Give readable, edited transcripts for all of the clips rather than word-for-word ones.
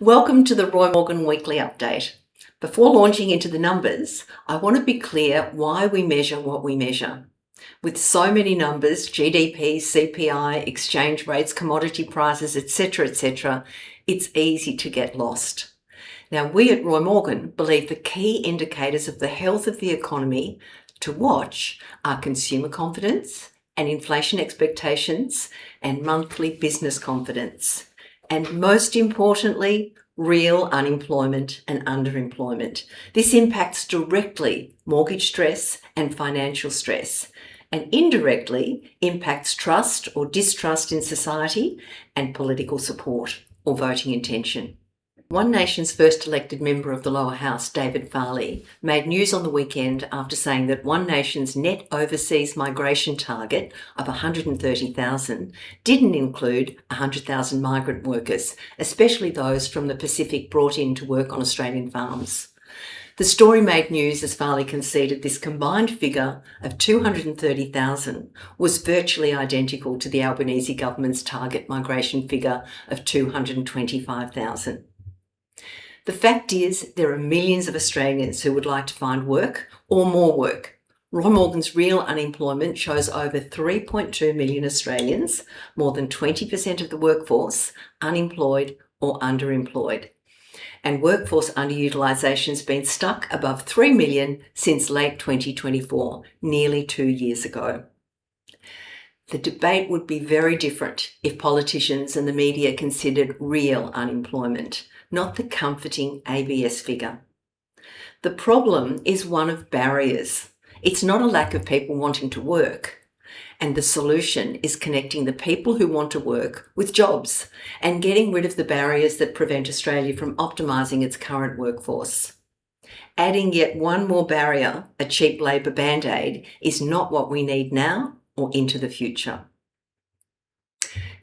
Welcome to the Roy Morgan Weekly Update. Before launching into the numbers, I want to be clear why we measure what we measure. With so many numbers, GDP, CPI, exchange rates, commodity prices, etc., it's easy to get lost. Now, we at Roy Morgan believe the key indicators of the health of the economy to watch are consumer confidence and inflation expectations and monthly business confidence. And most importantly, real unemployment and underemployment. This impacts directly mortgage stress and financial stress, and indirectly impacts trust or distrust in society and political support or voting intention. One Nation's first elected member of the lower house, David Farley, made news on the weekend after saying that One Nation's net overseas migration target of 130,000 didn't include 100,000 migrant workers, especially those from the Pacific brought in to work on Australian farms. The story made news as Farley conceded this combined figure of 230,000 was virtually identical to the Albanese government's target migration figure of 225,000. The fact is, there are millions of Australians who would like to find work or more work. Roy Morgan's real unemployment shows over 3.2 million Australians, more than 20% of the workforce, unemployed or underemployed. And workforce underutilisation has been stuck above 3 million since late 2024, nearly 2 years ago. The debate would be very different if politicians and the media considered real unemployment, not the comforting ABS figure. The problem is one of barriers. It's not a lack of people wanting to work. And the solution is connecting the people who want to work with jobs and getting rid of the barriers that prevent Australia from optimising its current workforce. Adding yet one more barrier, a cheap labour band-aid, is not what we need now or into the future.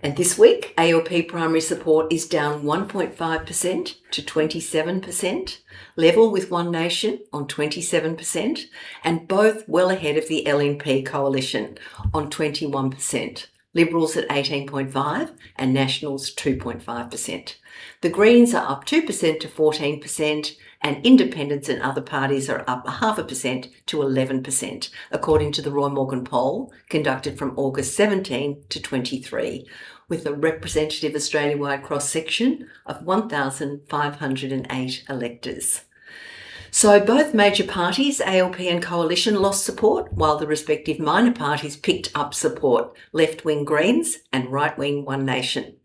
And this week, ALP primary support is down 1.5% to 27%, level with One Nation on 27%, and both well ahead of the LNP coalition on 21%. Liberals at 18.5% and Nationals 2.5%. The Greens are up 2% to 14%, and independents and other parties are up 0.5% to 11%, according to the Roy Morgan poll conducted from August 17 to 23, with a representative Australia-wide cross-section of 1,508 electors. So both major parties, ALP and Coalition, lost support, while the respective minor parties picked up support, left-wing Greens and right-wing One Nation.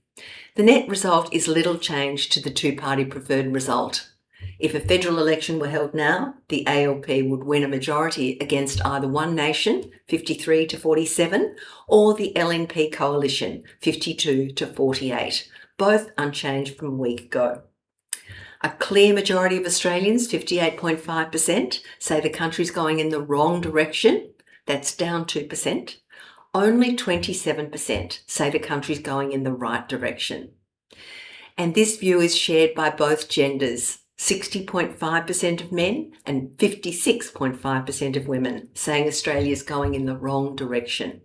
The net result is little change to the two-party preferred result. If a federal election were held now, the ALP would win a majority against either One Nation, 53 to 47, or the LNP coalition, 52 to 48, both unchanged from a week ago. A clear majority of Australians, 58.5%, say the country's going in the wrong direction. That's down 2%. Only 27% say the country's going in the right direction. And this view is shared by both genders. 60.5% of men and 56.5% of women saying Australia is going in the wrong direction.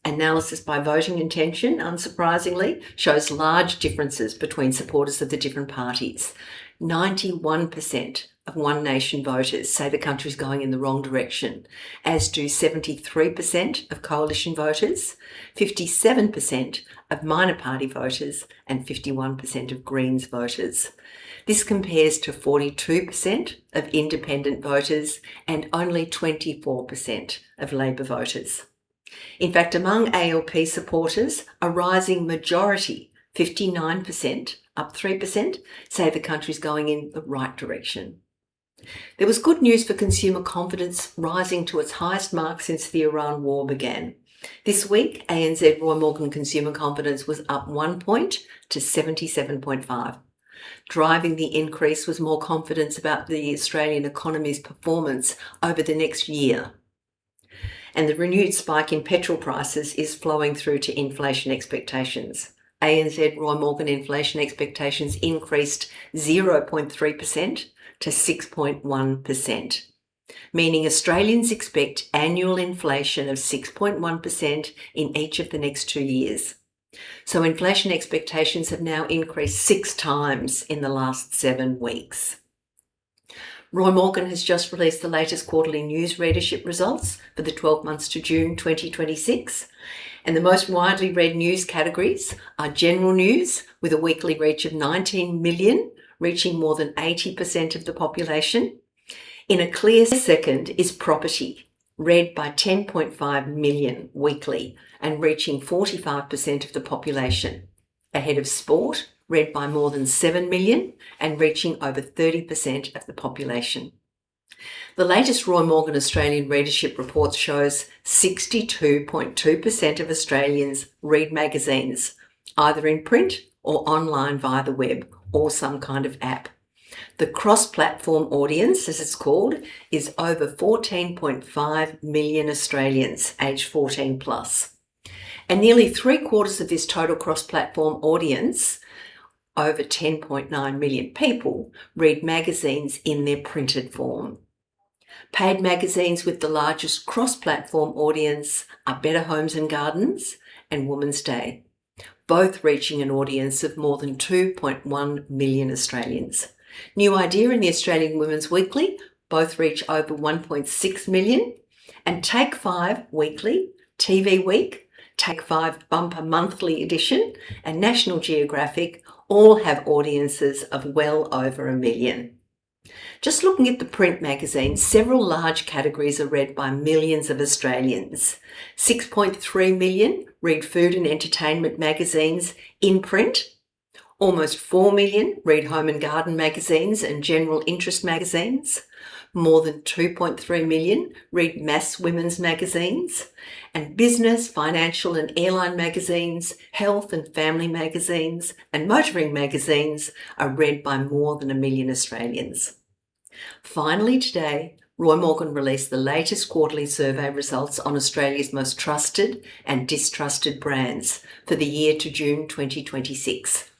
Analysis by voting intention, unsurprisingly, shows large differences between supporters of the different parties. 91% of One Nation voters say the country's going in the wrong direction, as do 73% of coalition voters, 57% of minor party voters, and 51% of Greens voters. This compares to 42% of independent voters and only 24% of Labor voters. In fact, among ALP supporters, a rising majority, 59%, up 3%, say the country's going in the right direction. There was good news for consumer confidence, rising to its highest mark since the Iran war began. This week, ANZ Roy Morgan consumer confidence was up 1 point to 77.5. Driving the increase was more confidence about the Australian economy's performance over the next year. And the renewed spike in petrol prices is flowing through to inflation expectations. ANZ Roy Morgan inflation expectations increased 0.3% to 6.1%, meaning Australians expect annual inflation of 6.1% in each of the next 2 years. So inflation expectations have now increased 6 times in the last 7 weeks. Roy Morgan has just released the latest quarterly news readership results for the 12 months to June 2026. And the most widely read news categories are general news, with a weekly reach of 19 million, reaching more than 80% of the population. In a clear second is property, read by 10.5 million weekly and reaching 45% of the population. Ahead of sport, read by more than 7 million and reaching over 30% of the population. The latest Roy Morgan Australian Readership report shows 62.2% of Australians read magazines, either in print or online via the web or some kind of app. The cross-platform audience, as it's called, is over 14.5 million Australians aged 14 plus. And nearly 3/4 of this total cross-platform audience, over 10.9 million people, read magazines in their printed form. Paid magazines with the largest cross-platform audience are Better Homes and Gardens and Woman's Day, both reaching an audience of more than 2.1 million Australians. New Idea and the Australian Women's Weekly both reach over 1.6 million, and Take 5 Weekly, TV Week, Take 5 Bumper Monthly Edition, and National Geographic all have audiences of well over 1 million. Just looking at the print magazines, several large categories are read by millions of Australians. 6.3 million read food and entertainment magazines in print. Almost 4 million read home and garden magazines and general interest magazines. More than 2.3 million read mass women's magazines. And business, financial and airline magazines, health and family magazines, and motoring magazines are read by more than 1 million Australians. Finally today, Roy Morgan released the latest quarterly survey results on Australia's most trusted and distrusted brands for the year to June 2026.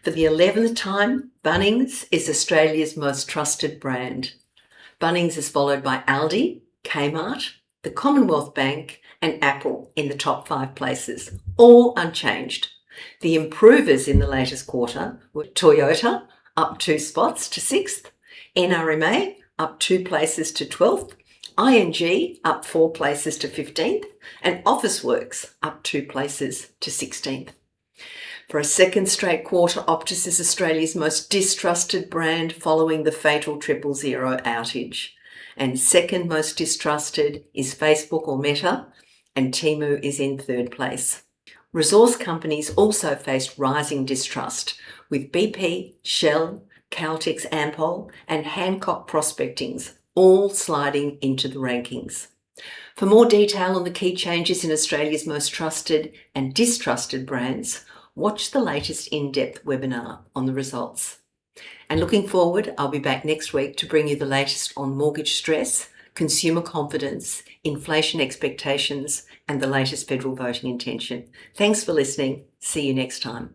For the 11th time, Bunnings is Australia's most trusted brand. Bunnings is followed by Aldi, Kmart, the Commonwealth Bank and Apple in the top 5 places, all unchanged. The improvers in the latest quarter were Toyota, up 2 spots to 6th, NRMA, up 2 places to 12th, ING, up 4 places to 15th, and Officeworks, up 2 places to 16th. For a second straight quarter, Optus is Australia's most distrusted brand following the fatal 000 outage. And second most distrusted is Facebook or Meta, and Temu is in 3rd place. Resource companies also faced rising distrust, with BP, Shell, Caltex Ampol and Hancock Prospectings all sliding into the rankings. For more detail on the key changes in Australia's most trusted and distrusted brands, watch the latest in-depth webinar on the results. And looking forward, I'll be back next week to bring you the latest on mortgage stress, consumer confidence, inflation expectations, and the latest federal voting intention. Thanks for listening. See you next time.